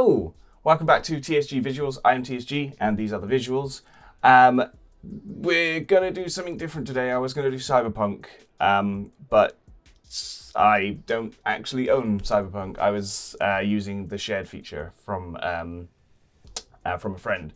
Hello! Welcome back to TSG Visuals. I am TSG, and these are the visuals. We're going to do something different today. I was going to do Cyberpunk, but I don't actually own Cyberpunk. I was using the shared feature from a friend,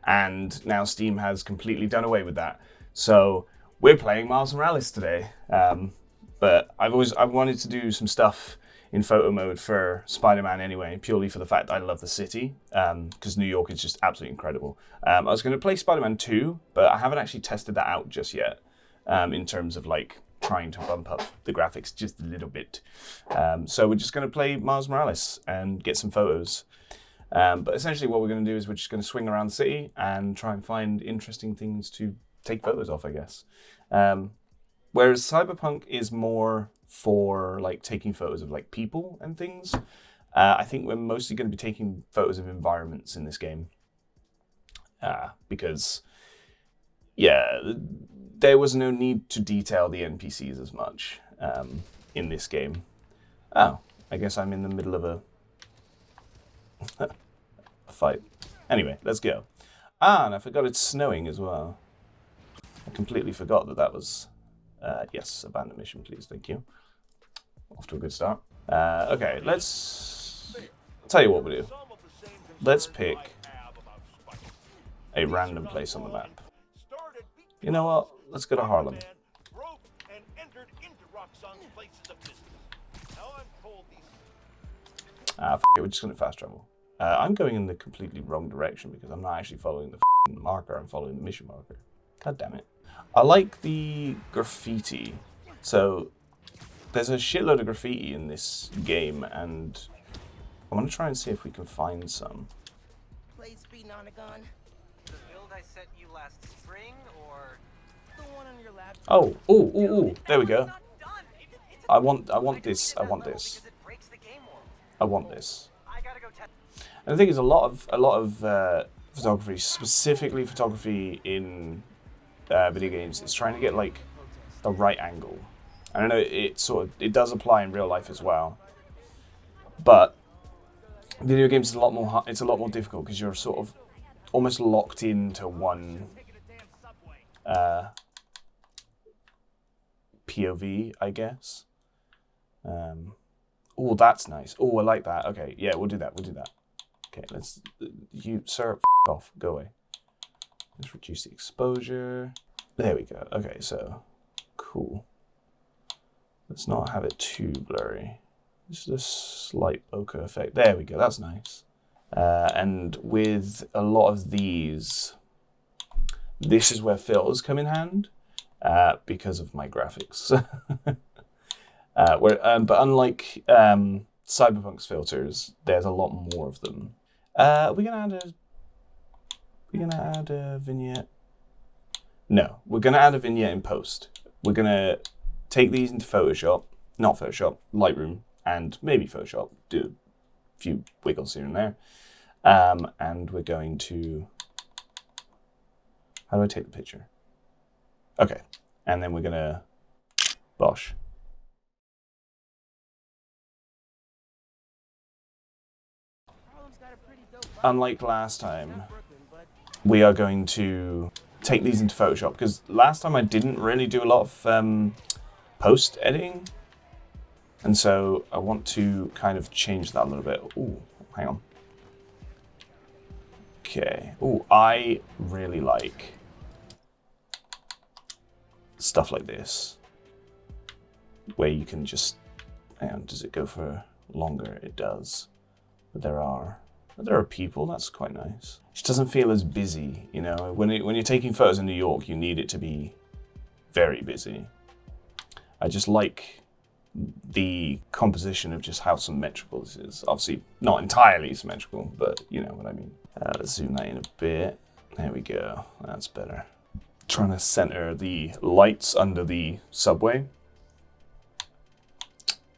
and now Steam has completely done away with that. So we're playing Miles Morales today. But I wanted to do some stuff in photo mode for Spiderman anyway, purely for the fact that I love the city, because New York is just absolutely incredible. I was going to play Spider-Man 2, but I haven't actually tested that out just yet, in terms of like trying to bump up the graphics just a little bit. So we're just going to play Miles Morales and get some photos. But essentially what we're going to do is we're just going to swing around the city and try and find interesting things to take photos of, I guess. Whereas Cyberpunk is more for like taking photos of like people and things. I think we're mostly going to be taking photos of environments in this game. Because, yeah, there was no need to detail the NPCs as much in this game. Oh, I guess I'm in the middle of a fight. Anyway, let's go. And I forgot it's snowing as well. I completely forgot that was... yes, abandon mission, please. Thank you. Off to a good start. Okay, let's... tell you what we'll do. Let's pick a random place on the map. You know what? Let's go to Harlem. F it, we're just going to fast travel. I'm going in the completely wrong direction because I'm not actually following the marker. I'm following the mission marker. God damn it. I like the graffiti. So there's a shitload of graffiti in this game, and I want to try and see if we can find some. Please be Nonagon. The build I sent you last spring, or the one on your lap? Oh, there we go. I want this. I want this. And the thing is, a lot of photography, specifically photography in video games, is trying to get like the right angle. I don't know, it does apply in real life as well, but video games is it's a lot more difficult because you're sort of almost locked into one POV, I guess. Oh, that's nice. Oh, I like that. Okay, yeah, we'll do that. Okay, sir, off, go away. Let's reduce the exposure. There we go. Okay, so cool. Let's not have it too blurry. Just a slight bokeh effect. There we go. That's nice. And with a lot of these, this is where filters come in hand because of my graphics. But unlike Cyberpunk's filters, there's a lot more of them. We're gonna add a vignette. No, we're gonna add a vignette in post. We're gonna take these into Lightroom, and maybe Photoshop. Do a few wiggles here and there, and we're going to. How do I take the picture? Okay, and then we're gonna bosh. Unlike last time, we are going to take these into Photoshop, because last time I didn't really do a lot of post editing, and so I want to kind of change that a little bit. Ooh, hang on. Okay. Ooh, I really like stuff like this, where you can just, hang on, does it go for longer? It does, but there are people. That's quite nice. It just doesn't feel as busy, you know. When you're taking photos in New York, you need it to be very busy. I just like the composition of just how symmetrical this is. Obviously, not entirely symmetrical, but you know what I mean. Let's zoom that in a bit. There we go. That's better. Trying to center the lights under the subway.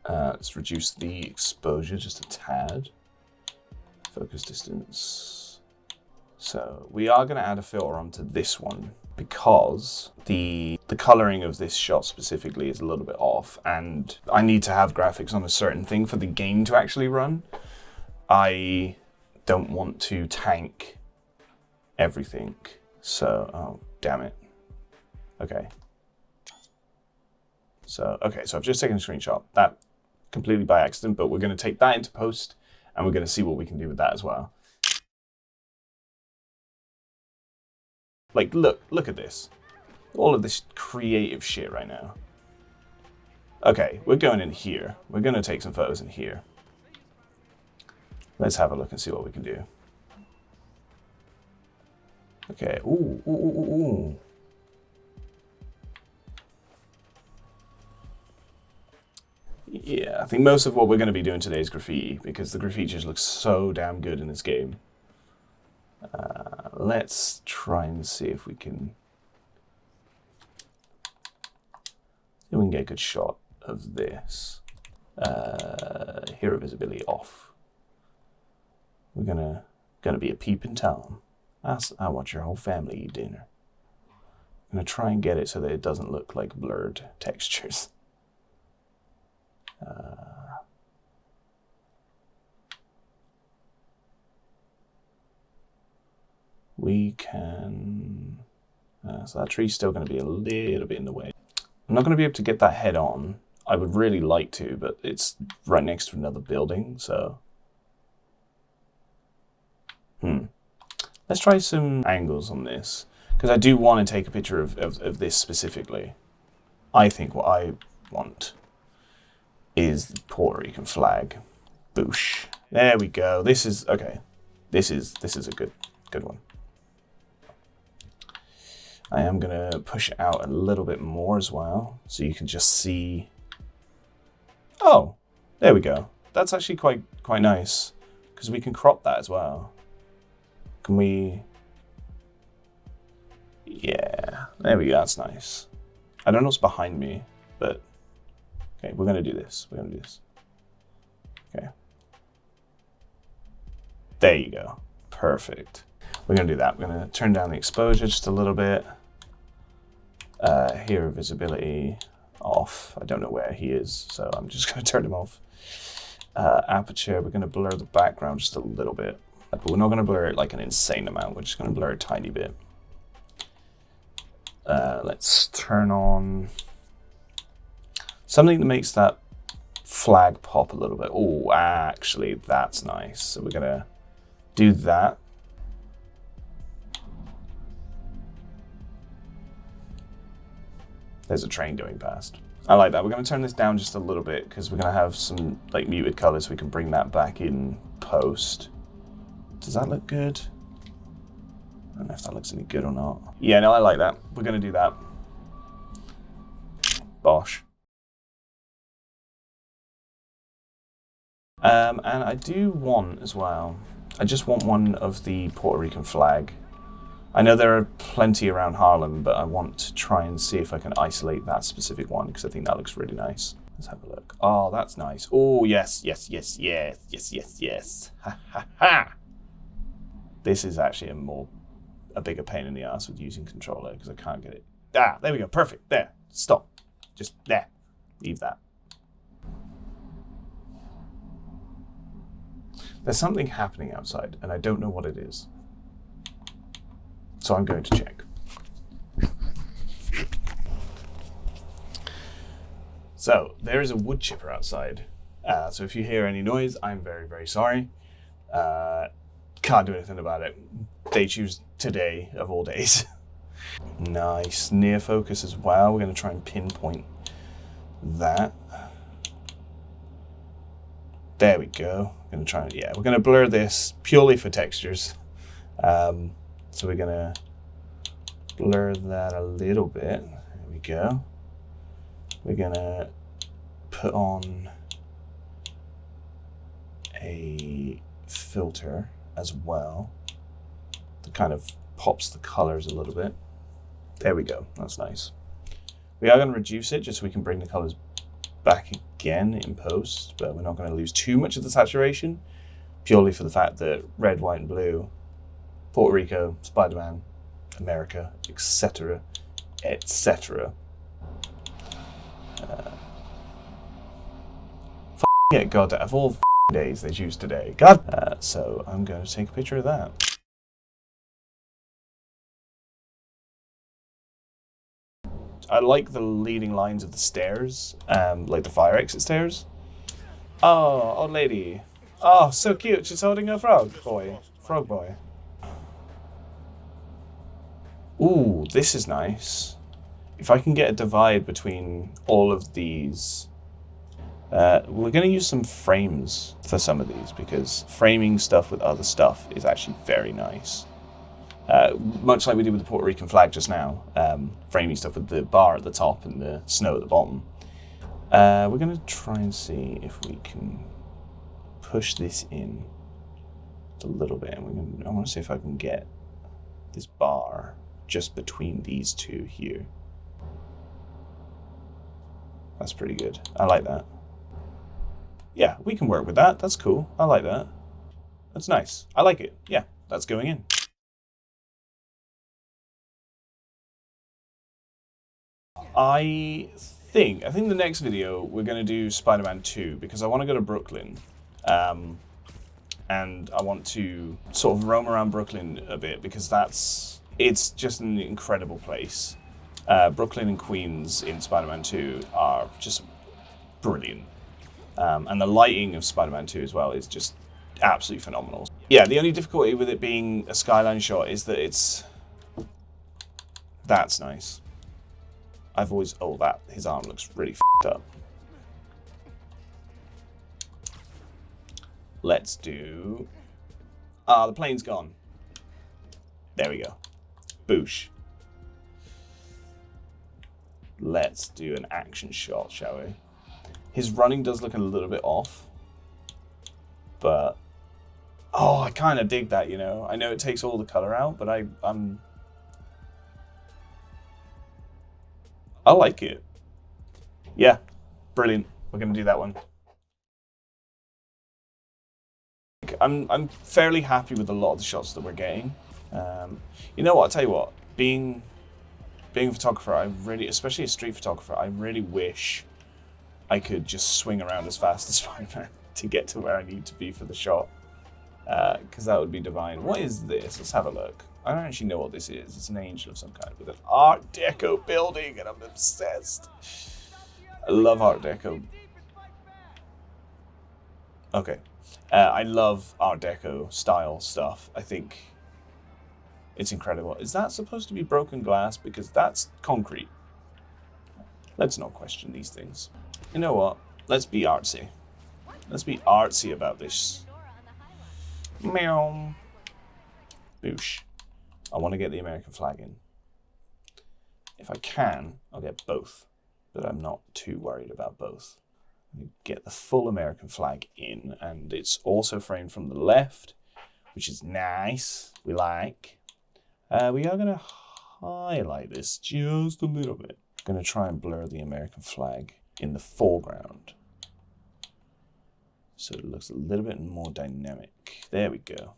Let's reduce the exposure just a tad. Focus distance. So we are going to add a filter onto this one because the coloring of this shot specifically is a little bit off, and I need to have graphics on a certain thing for the game to actually run. I don't want to tank everything. So, oh, damn it. Okay. So, okay, so I've just taken a screenshot. That completely by accident, but we're going to take that into post and we're going to see what we can do with that as well. Like, look at this. All of this creative shit right now. Okay, we're going in here. We're going to take some photos in here. Let's have a look and see what we can do. Okay, ooh, ooh, ooh, ooh. Yeah, I think most of what we're going to be doing today is graffiti, because the graffiti just looks so damn good in this game. Let's try and see if we can get a good shot of this. Hero visibility off. We're gonna be a peep in town. I watch your whole family eat dinner. I'm gonna try and get it so that it doesn't look like blurred textures. We can... so that tree's still going to be a little bit in the way. I'm not going to be able to get that head on. I would really like to, but it's right next to another building, so... Let's try some angles on this, because I do want to take a picture of this specifically. I think what I want is the Puerto Rican flag. Boosh. There we go. This is... okay. This is a good one. I am going to push it out a little bit more as well, so you can just see... oh, there we go. That's actually quite nice, because we can crop that as well. Can we... yeah, there we go, that's nice. I don't know what's behind me, but... okay, we're going to do this. We're going to do this. Okay. There you go. Perfect. We're going to do that. We're going to turn down the exposure just a little bit. Hero visibility off. I don't know where he is, so I'm just going to turn him off. Aperture, we're going to blur the background just a little bit. But we're not going to blur it like an insane amount. We're just going to blur a tiny bit. Let's turn on something that makes that flag pop a little bit. Oh, actually, that's nice. So we're going to do that. There's a train going past. I like that. We're going to turn this down just a little bit because we're going to have some like muted colors. So we can bring that back in post. Does that look good? I don't know if that looks any good or not. Yeah, no, I like that. We're going to do that. Bosh. And I do want as well, I just want one of the Puerto Rican flag. I know there are plenty around Harlem, but I want to try and see if I can isolate that specific one because I think that looks really nice. Let's have a look. Oh, that's nice. Oh, yes, yes, yes, yes, yes, yes, yes. Ha, ha, ha. This is actually a bigger pain in the ass with using controller because I can't get it. Ah, there we go. Perfect. There. Stop. Just there. Leave that. There's something happening outside, and I don't know what it is. So I'm going to check. So there is a wood chipper outside. So if you hear any noise, I'm very, very sorry. Can't do anything about it. They choose today of all days. Nice. Near focus as well. We're going to try and pinpoint that. There we go. We're going to try and, yeah, we're going to blur this purely for textures. So we're going to blur that a little bit. There we go. We're going to put on a filter as well that kind of pops the colors a little bit. There we go. That's nice. We are going to reduce it just so we can bring the colors back again in post, but we're not going to lose too much of the saturation purely for the fact that red, white, and blue, Puerto Rico, Spiderman, America, etc., etc. Yeah, God, of all days they choose today. God. So I'm going to take a picture of that. I like the leading lines of the stairs, like the fire exit stairs. Oh, old lady. Oh, so cute. She's holding a frog boy. Frog boy. Ooh, this is nice. If I can get a divide between all of these, we're going to use some frames for some of these because framing stuff with other stuff is actually very nice. Much like we did with the Puerto Rican flag just now, framing stuff with the bar at the top and the snow at the bottom. We're going to try and see if we can push this in a little bit. And I want to see if I can get this bar just between these two here. That's pretty good. I like that. Yeah, we can work with that. That's cool. I like that. That's nice. I like it. Yeah, that's going in. I think the next video we're going to do Spider-Man 2 because I want to go to Brooklyn. And I want to sort of roam around Brooklyn a bit because it's just an incredible place. Brooklyn and Queens in Spider-Man 2 are just brilliant. And the lighting of Spider-Man 2 as well is just absolutely phenomenal. Yeah, the only difficulty with it being a skyline shot is that that's nice. I've always, his arm looks really f***ed up. Let's do, the plane's gone. There we go. Boosh. Let's do an action shot, shall we? His running does look a little bit off, but I kind of dig that, you know. I know it takes all the color out, but I like it. Yeah, brilliant. We're gonna do that one. I'm fairly happy with a lot of the shots that we're getting. You know what? I'll tell you what. Being a photographer, especially a street photographer, I really wish I could just swing around as fast as Spider-Man to get to where I need to be for the shot. Because that would be divine. What is this? Let's have a look. I don't actually know what this is. It's an angel of some kind with an Art Deco building, and I'm obsessed. I love Art Deco. Okay. I love Art Deco style stuff. I think it's incredible. Is that supposed to be broken glass? Because that's concrete. Let's not question these things. You know what? Let's be artsy. Let's be artsy about this. Meow. Boosh. I want to get the American flag in. If I can, I'll get both. But I'm not too worried about both. Get the full American flag in, and it's also framed from the left, which is nice. We like. We are going to highlight this just a little bit. I'm going to try and blur the American flag in the foreground, so it looks a little bit more dynamic. There we go.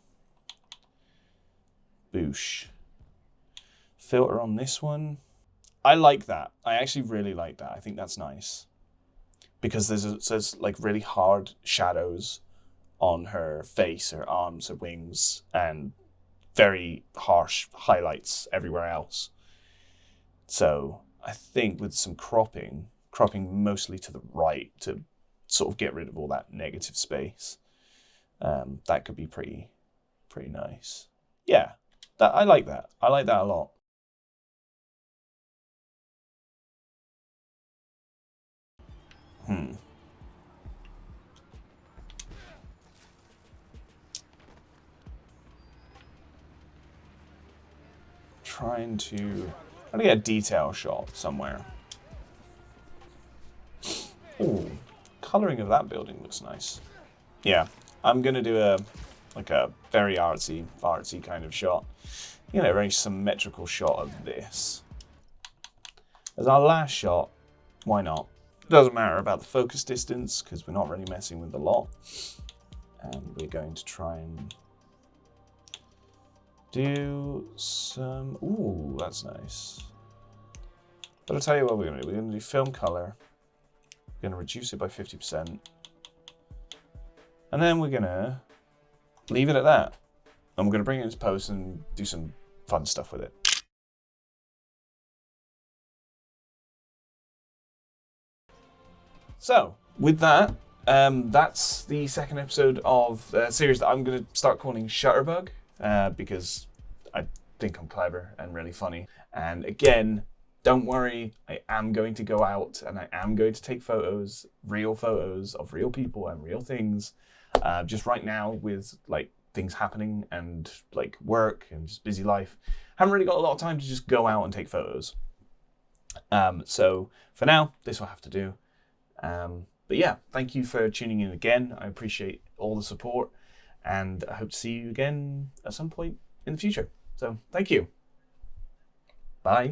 Boosh. Filter on this one. I like that. I actually really like that. I think that's nice. Because there's like really hard shadows on her face, her arms, her wings, and very harsh highlights everywhere else. So I think with some cropping mostly to the right to sort of get rid of all that negative space, that could be pretty nice. Yeah, I like that. I like that a lot. Trying to get a detail shot somewhere. Ooh, coloring of that building looks nice. Yeah, I'm gonna do a very artsy kind of shot. You know, a very symmetrical shot of this. As our last shot, why not? It doesn't matter about the focus distance because we're not really messing with the lot. And we're going to try and do some, ooh, that's nice. But I'll tell you what we're gonna do. We're gonna do film color. We're gonna reduce it by 50%. And then we're gonna leave it at that. And we're gonna bring it into post and do some fun stuff with it. So, with that, that's the second episode of a series that I'm going to start calling Shutterbug, because I think I'm clever and really funny. And again, don't worry, I am going to go out and I am going to take photos of real people and real things. Just right now with like things happening and like work and just busy life, haven't really got a lot of time to just go out and take photos. So for now, this will have to do. But yeah, thank you for tuning in again. I appreciate all the support and I hope to see you again at some point in the future. So thank you. Bye.